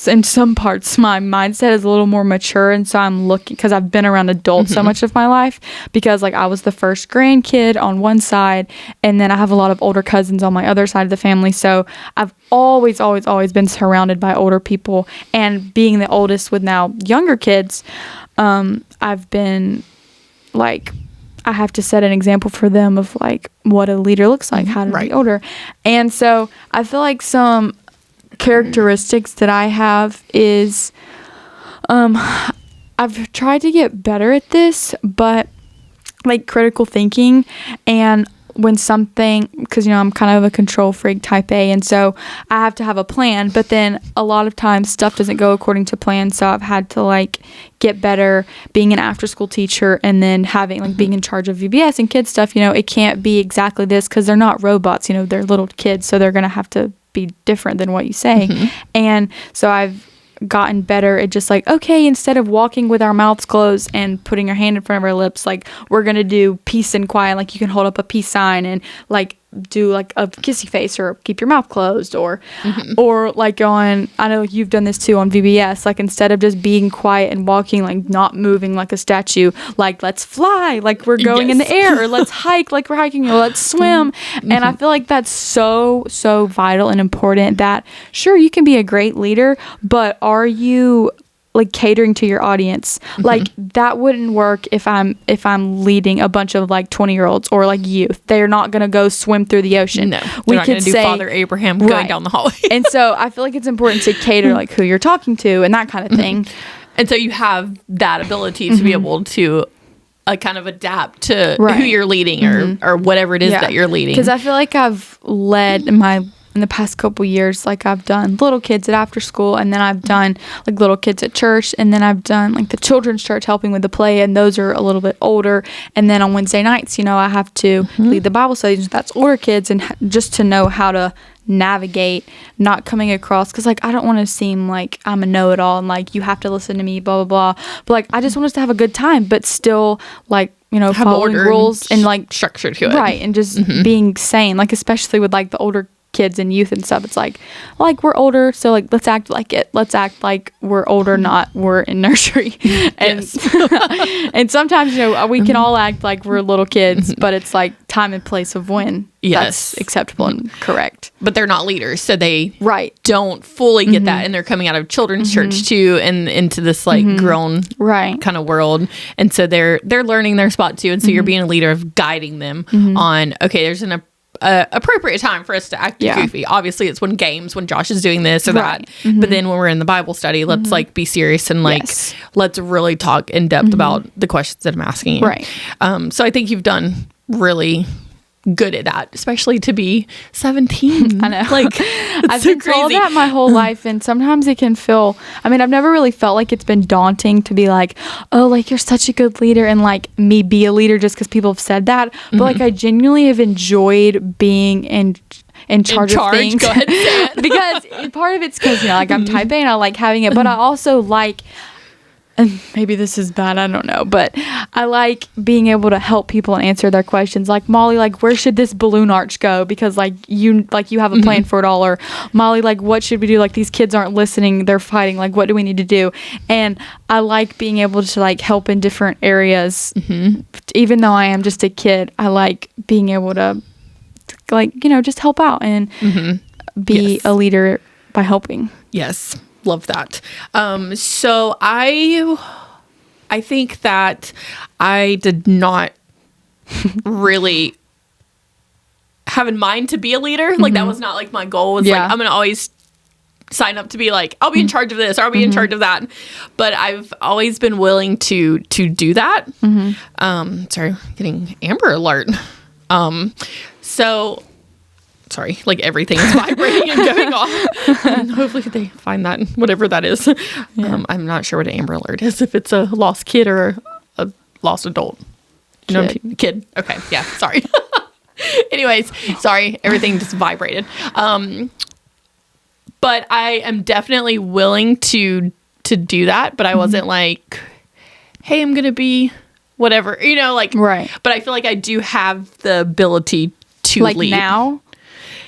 [SPEAKER 1] in some parts my mindset is a little more mature, and so I'm looking, because I've been around adults so much of my life, because like I was the first grandkid on one side, and then I have a lot of older cousins on my other side of the family, so I've always been surrounded by older people. And being the oldest with now younger kids, I've been like, I have to set an example for them of like what a leader looks like, how to be older. And so I feel like some characteristics that I have is I've tried to get better at this, but like critical thinking, and when something, because, you know, I'm kind of a control freak, type A, and so I have to have a plan, but then a lot of times stuff doesn't go according to plan, so I've had to like get better being an after school teacher, and then having like being in charge of VBS and kids stuff. You know, it can't be exactly this, because they're not robots, you know, they're little kids, so they're gonna have to be different than what you say. And so I've gotten better at just like, okay, instead of walking with our mouths closed and putting our hand in front of our lips, like we're gonna do peace and quiet, like you can hold up a peace sign and like do like a kissy face or keep your mouth closed, or like on, I know you've done this too on VBS, like instead of just being quiet and walking, like not moving like a statue, like let's fly like we're going in the air, or let's hike like we're hiking, or let's swim. And I feel like that's so vital and important, that sure, you can be a great leader, but are you like catering to your audience? Like that wouldn't work if I'm leading a bunch of like 20-year-olds or like youth. They're not gonna go swim through the ocean.
[SPEAKER 2] No, we could say Father Abraham going down the hallway. And
[SPEAKER 1] so I feel like it's important to cater like who you're talking to and that kind of thing.
[SPEAKER 2] And so you have that ability to be able to kind of adapt to who you're leading, or whatever it is that you're leading.
[SPEAKER 1] Because I feel like I've led in the past couple years, like I've done little kids at after school, and then I've done like little kids at church, and then I've done like the children's church helping with the play, and those are a little bit older. And then on Wednesday nights, I have to lead the Bible studies. That's older kids, and just to know how to navigate not coming across, because like I don't want to seem like I'm a know-it-all and like you have to listen to me, blah blah blah, but like I just want us to have a good time, but still like have following rules and like
[SPEAKER 2] structure to it,
[SPEAKER 1] right, and just being sane, like especially with like the older kids and youth and stuff. It's like we're older, so like let's act like we're older, not we're in nursery. And and sometimes we can all act like we're little kids, but it's like time and place of when that's acceptable and correct.
[SPEAKER 2] But they're not leaders, so they
[SPEAKER 1] don't
[SPEAKER 2] fully get that, and they're coming out of children's church too, and into this like grown kind of world, and so they're learning their spot too, and so you're being a leader of guiding them on, okay, there's an appropriate time for us to act goofy. Obviously it's when Josh is doing this or that, but then when we're in the Bible study, let's like be serious and like let's really talk in depth about the questions that I'm asking you. So I think you've done really good at that, especially to be 17.
[SPEAKER 1] I know.
[SPEAKER 2] Like
[SPEAKER 1] I've been told that my whole life, and sometimes it can feel, I've never really felt like it's been daunting to be like, oh, like you're such a good leader, and like me be a leader just because people have said that. But like I genuinely have enjoyed being in charge of things.
[SPEAKER 2] Go ahead and say it.
[SPEAKER 1] Because part of it's because like I'm type A and I like having it, but I also like, and maybe this is bad, I don't know, but I like being able to help people and answer their questions. Like, Molly, like, where should this balloon arch go? Because like you have a plan for it all. Or Molly, like, what should we do? Like, these kids aren't listening, they're fighting. Like, what do we need to do? And I like being able to like help in different areas. Even though I am just a kid, I like being able to like, just help out and be a leader by helping.
[SPEAKER 2] Yes. Love that. So I think that I did not really have in mind to be a leader. Like that was not like my goal. Was like I'm gonna always sign up to be like I'll be in charge of this or I'll be in charge of that. But I've always been willing to do that. Sorry, getting Amber Alert. So. Sorry, like everything is vibrating and going off. And hopefully they find that, whatever that is. I'm not sure what an Amber Alert is, if it's a lost kid or a lost adult. Kid. Okay, yeah, sorry. Anyways, sorry, everything just vibrated. But I am definitely willing to do that, but I wasn't like, hey, I'm going to be whatever, Right. But I feel like I do have the ability to lead.
[SPEAKER 1] Like now?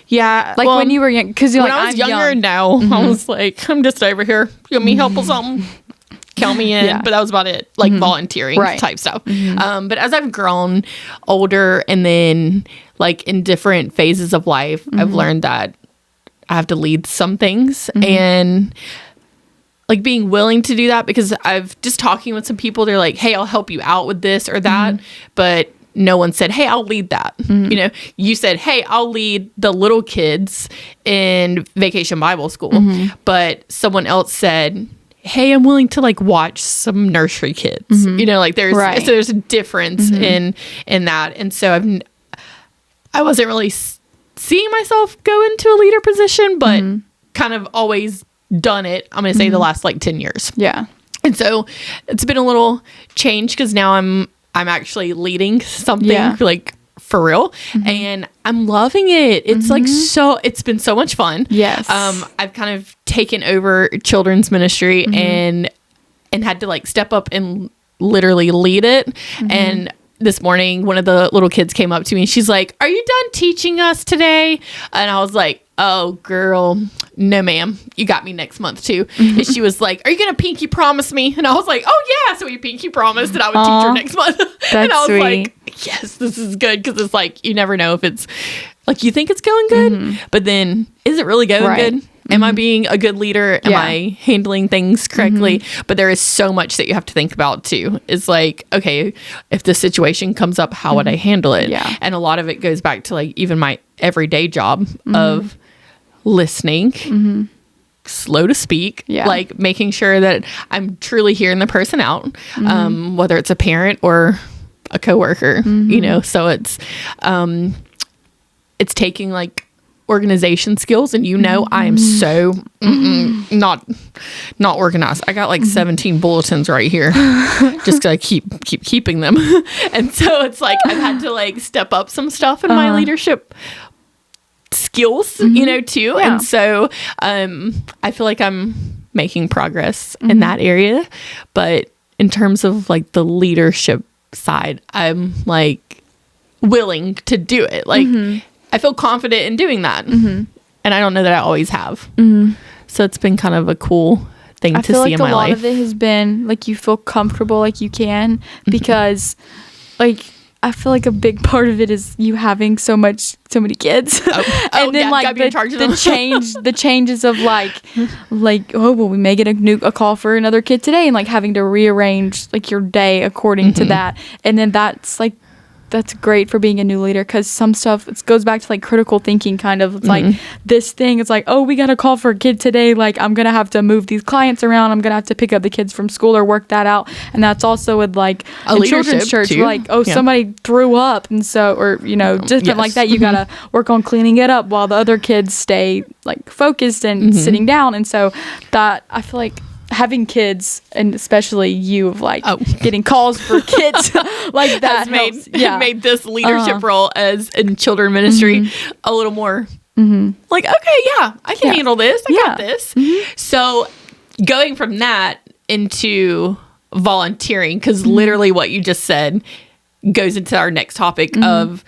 [SPEAKER 2] Yeah.
[SPEAKER 1] Like when you were young, because
[SPEAKER 2] when I was younger now, I was like, I'm just over here. You want me help with something? Count me in. Yeah. But that was about it. Like volunteering type stuff. But as I've grown older and then like in different phases of life, I've learned that I have to lead some things and like being willing to do that, because I've just talking with some people, they're like, hey, I'll help you out with this or that. But no one said, hey, I'll lead that. You said, hey, I'll lead the little kids in Vacation Bible School. But someone else said, hey, I'm willing to like watch some nursery kids. Like there's a difference in that. And so I wasn't really seeing myself go into a leader position, but kind of always done it. I'm going to say the last like 10 years.
[SPEAKER 1] Yeah.
[SPEAKER 2] And so it's been a little change, because now I'm actually leading something like for real, and I'm loving it. It's like it's been so much fun.
[SPEAKER 1] Yes.
[SPEAKER 2] I've kind of taken over children's ministry and had to like step up and literally lead it. And this morning, one of the little kids came up to me and she's like, "Are you done teaching us today?" And I was like, "Oh, girl, no, ma'am. You got me next month too." And she was like, "Are you gonna pinky promise me?" And I was like, "Oh yeah." So we pinky promised that I would teach her next month. And I was like, "Yes, this is good," because it's like you never know if it's like you think it's going good, but then is it really going good? Am I being a good leader? Am I handling things correctly? But there is so much that you have to think about too. It's like, okay, if this situation comes up, how would I handle it?
[SPEAKER 1] Yeah.
[SPEAKER 2] And a lot of it goes back to like even my everyday job of listening, slow to speak, like making sure that I'm truly hearing the person out, whether it's a parent or a coworker, so it's taking like organization skills, and I am so not organized. I got like 17 bulletins right here just to keep keeping them. And so it's like I've had to like step up some stuff in my leadership skills, too. Yeah. And so I feel like I'm making progress in that area. But in terms of like the leadership side, I'm like willing to do it. Like I feel confident in doing that. And I don't know that I always have. So it's been kind of a cool thing to see in my life. I feel like a lot of it
[SPEAKER 1] has been like you feel comfortable like you can, because like I feel like a big part of it is you having so many kids. And then like the changes of like oh well, we may get a call for another kid today, and like having to rearrange like your day according to that. And then that's great for being a new leader, because some stuff, it goes back to like critical thinking kind of. It's like this thing, it's like, oh, we got a call for a kid today, like I'm gonna have to move these clients around, I'm gonna have to pick up the kids from school or work that out. And that's also with like a children's church too. Like, oh, somebody threw up, and so, or different like that, you gotta work on cleaning it up while the other kids stay like focused and sitting down. And so that, I feel like having kids, and especially you, of like getting calls for kids like that
[SPEAKER 2] made this leadership role as in children ministry a little more like, okay, yeah, I can handle this. I got this. So going from that into volunteering, because literally what you just said goes into our next topic of,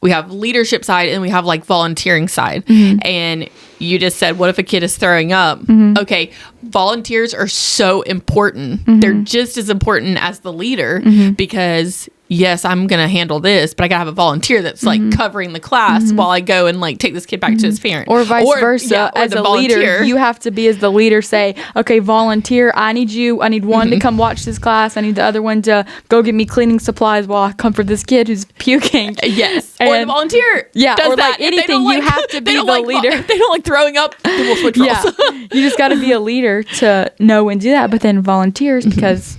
[SPEAKER 2] we have leadership side and we have like volunteering side. And you just said, what if a kid is throwing up? Okay, volunteers are so important. They're just as important as the leader, because yes, I'm going to handle this, but I got to have a volunteer that's like covering the class while I go and like take this kid back to his parent.
[SPEAKER 1] Or vice versa. As a leader, you have to be, as the leader, say, okay, volunteer, I need one to come watch this class. I need the other one to go get me cleaning supplies while I comfort this kid who's puking.
[SPEAKER 2] Yes. Or the volunteer does
[SPEAKER 1] or
[SPEAKER 2] that.
[SPEAKER 1] Like anything, you have to be the leader.
[SPEAKER 2] If they don't like throwing up, then we'll switch roles.
[SPEAKER 1] You just got to be a leader to know and do that. But then volunteers, because,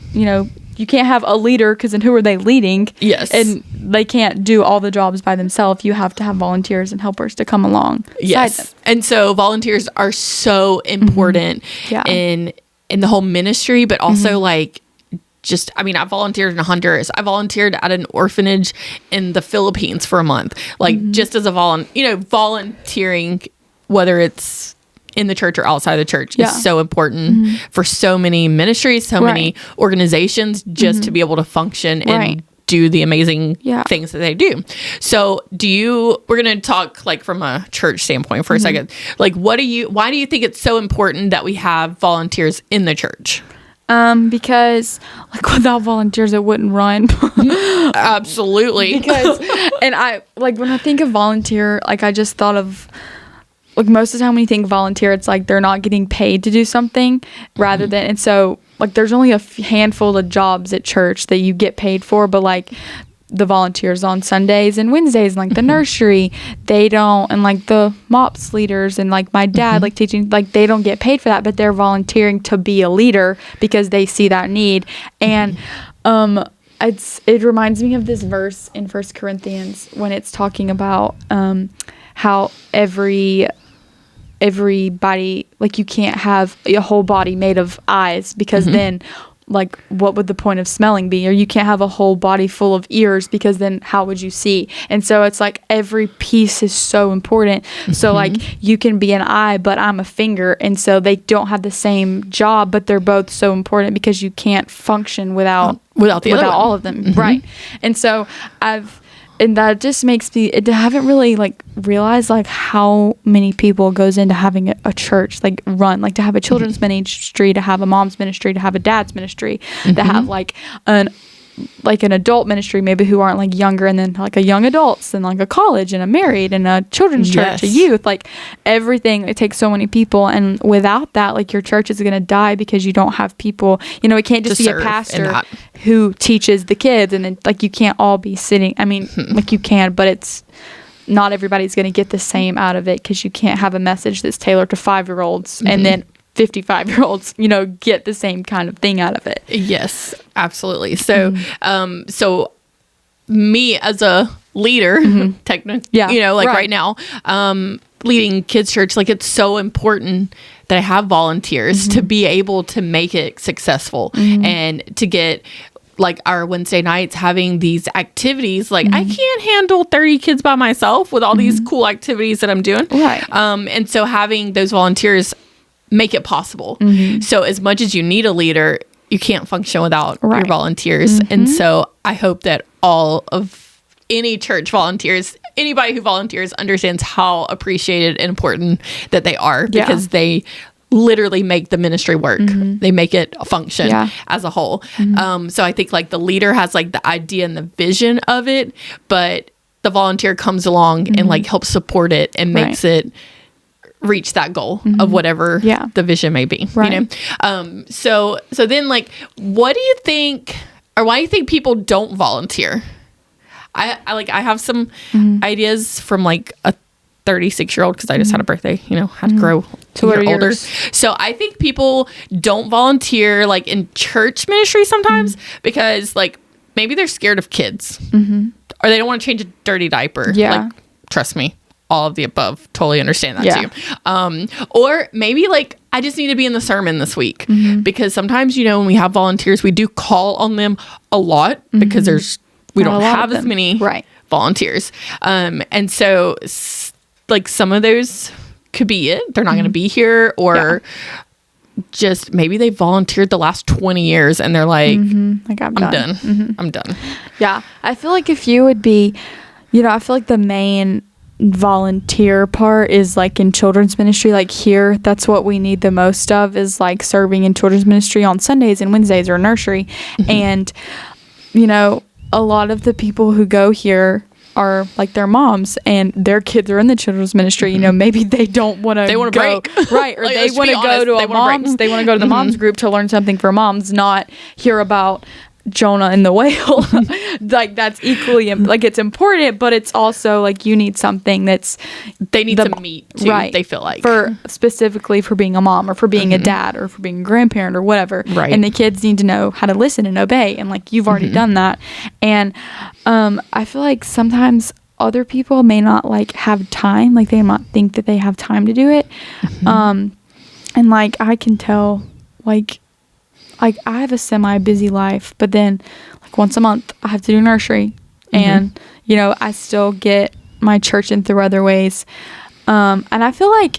[SPEAKER 1] you can't have a leader, because then who are they leading?
[SPEAKER 2] Yes.
[SPEAKER 1] And they can't do all the jobs by themselves. You have to have volunteers and helpers to come along.
[SPEAKER 2] Yes. And so volunteers are so important in the whole ministry, but also like just, I mean, I volunteered in Honduras. I volunteered at an orphanage in the Philippines for a month. Like just as a volunteering, whether it's in the church or outside the church, is so important for so many ministries, so many organizations, just to be able to function and do the amazing things that they do. So we're going to talk like from a church standpoint for a second. Like, why do you think it's so important that we have volunteers in the church?
[SPEAKER 1] Because like without volunteers, it wouldn't run.
[SPEAKER 2] Absolutely.
[SPEAKER 1] Because, and I, like when I think of volunteer, like I just thought of, like most of the time when you think volunteer, it's like they're not getting paid to do something rather than, and so like there's only a handful of jobs at church that you get paid for, but like the volunteers on Sundays and Wednesdays, and like the nursery, they don't, and like the MOPS leaders and like my dad, like teaching, like they don't get paid for that, but they're volunteering to be a leader because they see that need. And it reminds me of this verse in 1 Corinthians when it's talking about how everybody, like you can't have a whole body made of eyes, because then like what would the point of smelling be? Or you can't have a whole body full of ears, because then how would you see? And so it's like every piece is so important. So like you can be an eye, but I'm a finger, and so they don't have the same job, but they're both so important because you can't function without all of them. Right. And so and that just makes me, I haven't really like realized like how many people goes into having a church like run, like to have a children's ministry, to have a mom's ministry, to have a dad's ministry, to have like an adult ministry, maybe who aren't like younger, and then like a young adults, and like a college, and a married, and a children's church, a youth, like everything. It takes so many people, and without that, like your church is going to die because you don't have people, it can't just be a pastor who teaches the kids, and then like you can't all be sitting, I mean like you can, but it's not everybody's going to get the same out of it, because you can't have a message that's tailored to 5-year-olds and then 55-year-olds, get the same kind of thing out of it.
[SPEAKER 2] Yes, absolutely. So, so me as a leader, right now, leading kids church, like it's so important that I have volunteers to be able to make it successful and to get like our Wednesday nights having these activities. Like I can't handle 30 kids by myself with all these cool activities that I'm doing.
[SPEAKER 1] Right.
[SPEAKER 2] And so having those volunteers make it possible. So as much as you need a leader, you can't function without your volunteers. And so I hope that all of any church volunteers, anybody who volunteers understands how appreciated and important that they are, because they literally make the ministry work. They make it function as a whole. So I think like the leader has like the idea and the vision of it, but the volunteer comes along and like helps support it and makes it reach that goal of whatever the vision may be, you know? So then like, what do you think, or why do you think people don't volunteer? I have some ideas from like a 36-year-old, because I just had a birthday, you know, had to grow a year older. So I think people don't volunteer like in church ministry sometimes because like maybe they're scared of kids or they don't want to change a dirty diaper. Like, trust me, all of the above. Totally understand that too. Or maybe like I just need to be in the sermon this week because sometimes, you know, when we have volunteers, we do call on them a lot because we don't have as many volunteers. And so like some of those could be it. They're not going to be here, or just maybe they volunteered the last 20 years and they're like,
[SPEAKER 1] like I'm done.
[SPEAKER 2] I'm done.
[SPEAKER 1] Yeah. I feel like if you would be, you know, I feel like the main volunteer part is like in children's ministry. Like here, that's what we need the most of, is like serving in children's ministry on Sundays and Wednesdays or nursery. And, you know, a lot of the people who go here are like their moms and their kids are in the children's ministry. You know, maybe they don't want to,
[SPEAKER 2] they want to break,
[SPEAKER 1] right? Or like, they want to go to a mom's, they want to go to the mom's group to learn something for moms, not hear about Jonah and the whale. Like that's equally like it's important, but it's also like you need something that's
[SPEAKER 2] they need to meet too, they feel like,
[SPEAKER 1] for specifically for being a mom or for being a dad or for being a grandparent or whatever, and the kids need to know how to listen and obey, and like you've already done that. And I feel like sometimes other people may not like have time, like they might think that they have time to do it. And like I can tell like I have a semi-busy life, but then like once a month I have to do nursery, and you know I still get my church in through other ways. And I feel like,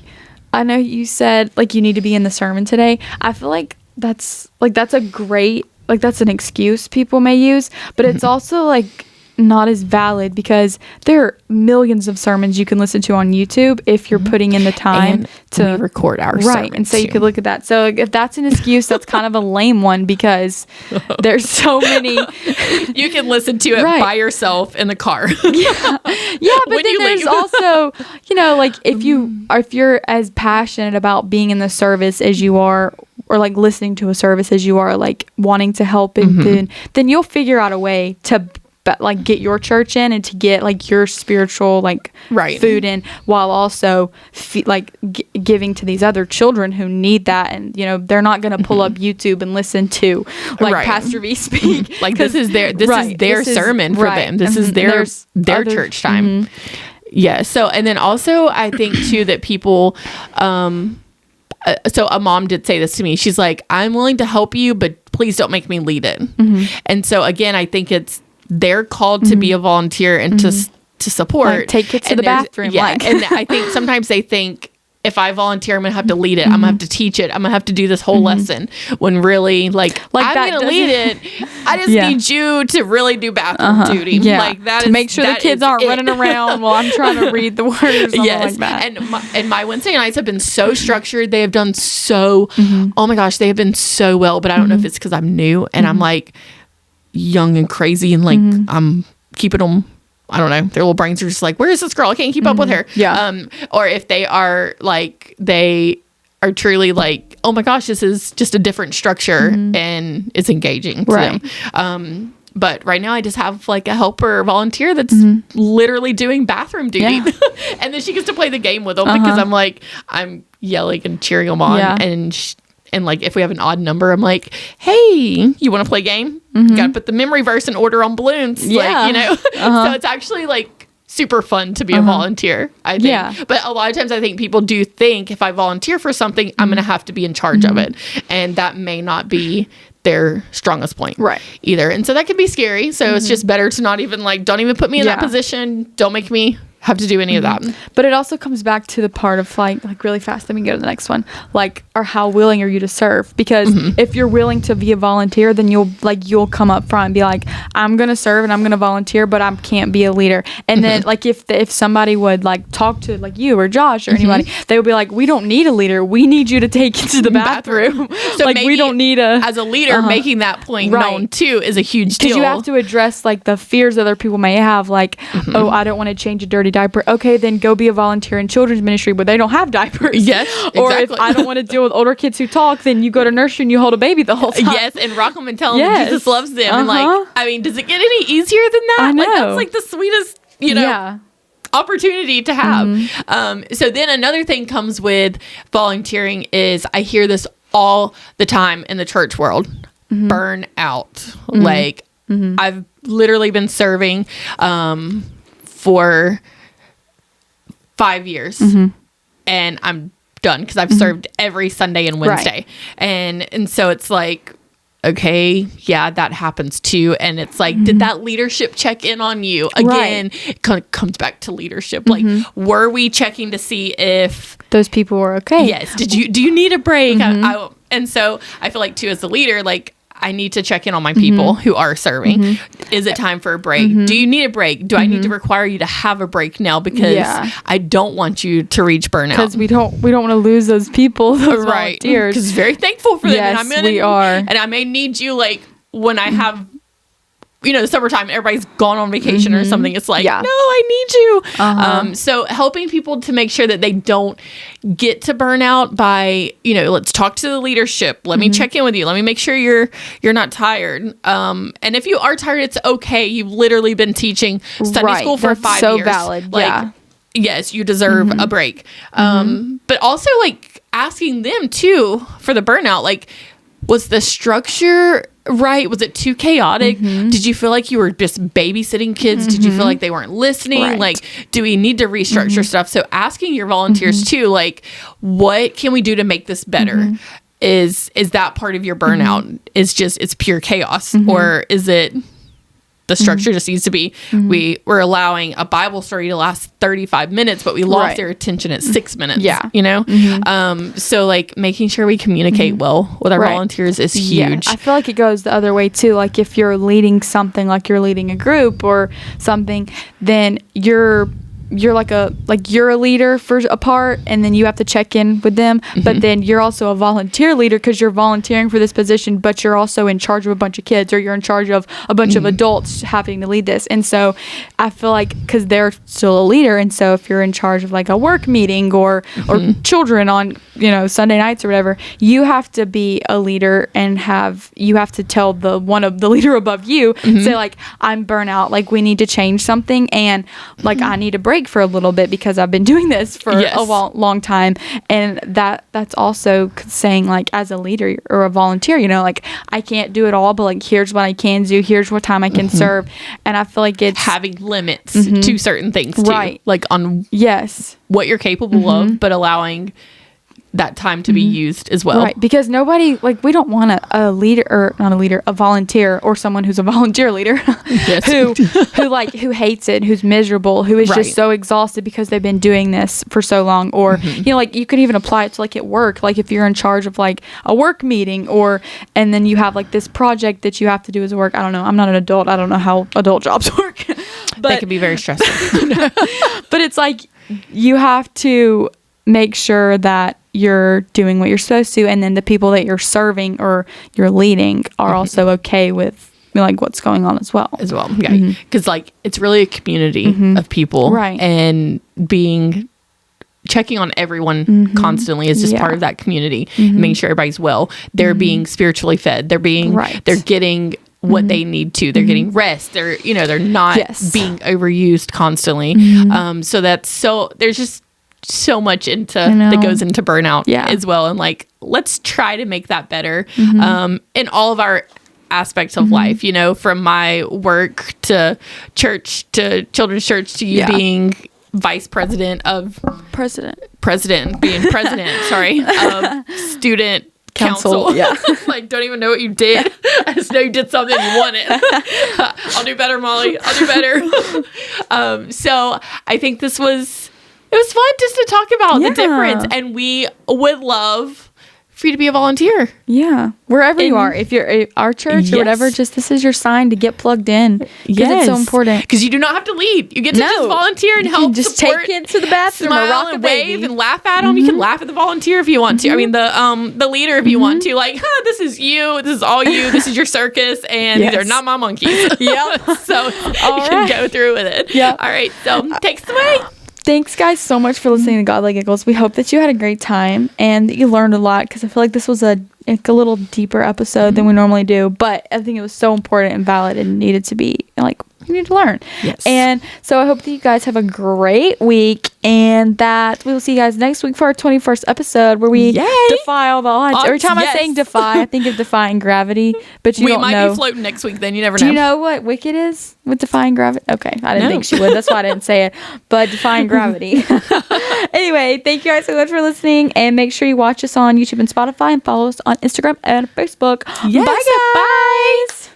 [SPEAKER 1] I know you said like you need to be in the sermon today. I feel like that's a great, like that's an excuse people may use, but it's also like not as valid, because there are millions of sermons you can listen to on YouTube if you're putting in the time to
[SPEAKER 2] record our sermons,
[SPEAKER 1] and so you could look at that. So if that's an excuse, that's kind of a lame one, because there's so many
[SPEAKER 2] you can listen to it by yourself in the car.
[SPEAKER 1] But then there's also, you know, like if you're as passionate about being in the service as you are, or like listening to a service as you are, like wanting to help, and then you'll figure out a way to like get your church in and to get like your spiritual like food in, while also giving to these other children who need that. And you know they're not going to pull up YouTube and listen to like Pastor V speak,
[SPEAKER 2] like this is their sermon for them. This is their church time. So and then also I think too that people so a mom did say this to me. She's like, I'm willing to help you, but please don't make me lead it. And so again, I think they're called to be a volunteer and to support,
[SPEAKER 1] like, take kids to the bathroom.
[SPEAKER 2] And I think sometimes they think, if I volunteer, I'm gonna have to lead it. I'm gonna have to teach it. I'm gonna have to do this whole lesson. When really, like I'm gonna lead it. I just need you to really do bathroom duty. Like that
[SPEAKER 1] to make sure the kids aren't running around while I'm trying to read the word or something like that.
[SPEAKER 2] And my Wednesday nights have been so structured. They have done so. Oh my gosh, they have been so well. But I don't know if it's because I'm new and I'm like young and crazy, and like I'm keeping them, I don't know, their little brains are just like, where is this girl? I can't keep up with her. Or if they are like, they are truly like, oh my gosh, this is just a different structure and it's engaging to them. But right now I just have like a helper volunteer that's literally doing bathroom duty. And then she gets to play the game with them because I'm yelling and cheering them on. And like, if we have an odd number, I'm like, hey, you want to play a game? Got to put the memory verse in order on balloons. Like, you know, so it's actually like super fun to be a volunteer, I think. Yeah. But a lot of times I think people do think if I volunteer for something, I'm going to have to be in charge of it. And that may not be their strongest point either. And so that can be scary. So it's just better to not even don't even put me in that position. Don't make me have to do any of that.
[SPEAKER 1] But it also comes back to the part of like really fast, let me go to the next one, or how willing are you to serve? Because if you're willing to be a volunteer, then you'll come up front and be like, I'm gonna serve and I'm gonna volunteer, but I can't be a leader. And then if somebody would talk to you or Josh or anybody, they would be like, we don't need a leader, we need you to take you to the bathroom.
[SPEAKER 2] So we don't need as a leader making that point known too is a huge deal,
[SPEAKER 1] because you have to address the fears other people may have, oh, I don't want to change a dirty diaper. Okay, then go be a volunteer in children's ministry where they don't have diapers.
[SPEAKER 2] Yes, exactly.
[SPEAKER 1] Or if I don't want to deal with older kids who talk, then you go to nursery and you hold a baby the whole time.
[SPEAKER 2] Yes, and rock them and tell them Jesus loves them. And does it get any easier than that?
[SPEAKER 1] I know.
[SPEAKER 2] That's the sweetest, opportunity to have. So then another thing comes with volunteering is I hear this all the time in the church world. Burnout. I've literally been serving for 5 years and I'm done because I've served every Sunday and Wednesday. And so it's okay, yeah, that happens too. And it's did that leadership check in on you? Again, it kind of comes back to leadership. Were we checking to see if
[SPEAKER 1] those people were okay?
[SPEAKER 2] Yes. Do you need a break? And so I feel too, as a leader, I need to check in on my people who are serving. Is it time for a break? Do you need a break? Do I need to require you to have a break now? Because I don't want you to reach burnout.
[SPEAKER 1] Because we don't want to lose those people, those volunteers.
[SPEAKER 2] Because very thankful for them.
[SPEAKER 1] Yes, we are.
[SPEAKER 2] And I may need you when I have the summertime, everybody's gone on vacation or something. It's no, I need you. So helping people to make sure that they don't get to burnout by, let's talk to the leadership. Let me check in with you. Let me make sure you're not tired. And if you are tired, it's okay. You've literally been teaching Sunday school for 5 years.
[SPEAKER 1] So valid.
[SPEAKER 2] Yes, you deserve a break. But also asking them too for the burnout, was the structure right? Was it too chaotic? Did you feel like you were just babysitting kids? Did you feel like they weren't listening? Do we need to restructure stuff? So asking your volunteers too, what can we do to make this better? Is that part of your burnout? It's pure chaos? Or is it the structure just needs to be, we're allowing a Bible story to last 35 minutes, but we lost their attention at 6 minutes. So making sure we communicate well with our volunteers is huge.
[SPEAKER 1] I feel like it goes the other way too. If you're leading something, you're leading a group or something, then you're you're a leader for a part, and then you have to check in with them, but then you're also a volunteer leader because you're volunteering for this position, but you're also in charge of a bunch of kids, or you're in charge of a bunch of adults having to lead this. And so I feel because they're still a leader, and so if you're in charge of a work meeting or children on Sunday nights or whatever, you have to be a leader and you have to tell the leader above you, say I'm burnout, we need to change something, and I need a break for a little bit because I've been doing this for a long time. And that's also saying as a leader or a volunteer, I can't do it all, but here's what I can do, here's what time I can serve. And I feel it's
[SPEAKER 2] having limits to certain things too, on what you're capable of, but allowing that time to be used as well.
[SPEAKER 1] Right, because nobody, we don't want a leader, or not a leader, a volunteer, or someone who's a volunteer leader who hates it, who's miserable, who is just so exhausted because they've been doing this for so long. Or, you could even apply it to at work, if you're in charge of a work meeting, and then you have this project that you have to do as work. I don't know. I'm not an adult. I don't know how adult jobs work. But
[SPEAKER 2] they can be very stressful.
[SPEAKER 1] But it's you have to make sure that you're doing what you're supposed to, and then the people that you're serving or you're leading are also okay with what's going on as well.
[SPEAKER 2] Yeah, because it's really a community of people,
[SPEAKER 1] right?
[SPEAKER 2] And checking on everyone constantly is just part of that community, making sure everybody's well. They're being spiritually fed. They're being they're getting what they need to. They're getting rest. They're they're not being overused constantly. So there's just so much that goes into burnout as well, and let's try to make that better in all of our aspects of life, you know, from my work to church to children's church to you being vice president of president being president, sorry, of student council. Yeah. Like, don't even know what you did. I just know you did something you wanted. I'll do better, Molly. I'll do better. So I think it was fun just to talk about the difference. And we would love for you to be a volunteer.
[SPEAKER 1] Yeah. Wherever you are. If you're at our church or whatever, just this is your sign to get plugged in. Because it's so important.
[SPEAKER 2] Because you do not have to lead. You get to just volunteer and help
[SPEAKER 1] just
[SPEAKER 2] support.
[SPEAKER 1] take kids to the bathroom
[SPEAKER 2] smile
[SPEAKER 1] or rock
[SPEAKER 2] and
[SPEAKER 1] a baby.
[SPEAKER 2] wave and laugh at them. You can laugh at the volunteer if you want to. I mean, the leader if you want to. Like, this is you. This is all you. This is your circus. And these are not my monkeys.
[SPEAKER 1] Yep.
[SPEAKER 2] So you can go through with it.
[SPEAKER 1] Yeah.
[SPEAKER 2] All right. So take us away.
[SPEAKER 1] Thanks, guys, so much for listening to Godly Giggles. We hope that you had a great time and that you learned a lot, because I feel like this was a little deeper episode than we normally do. But I think it was so important and valid and needed to be, like, you need to learn.
[SPEAKER 2] Yes.
[SPEAKER 1] And so I hope that you guys have a great week, and that we will see you guys next week for our 21st episode, where we defy all the odds. Every time I'm saying defy, I think of defying gravity, but we might be
[SPEAKER 2] floating next week. Then you never know.
[SPEAKER 1] Do you know what Wicked is with defying gravity? Okay, I didn't think she would. That's why I didn't say it. But defying gravity. Anyway, thank you guys so much for listening, and make sure you watch us on YouTube and Spotify, and follow us on Instagram and Facebook.
[SPEAKER 2] Yes.
[SPEAKER 1] Bye, guys. Bye.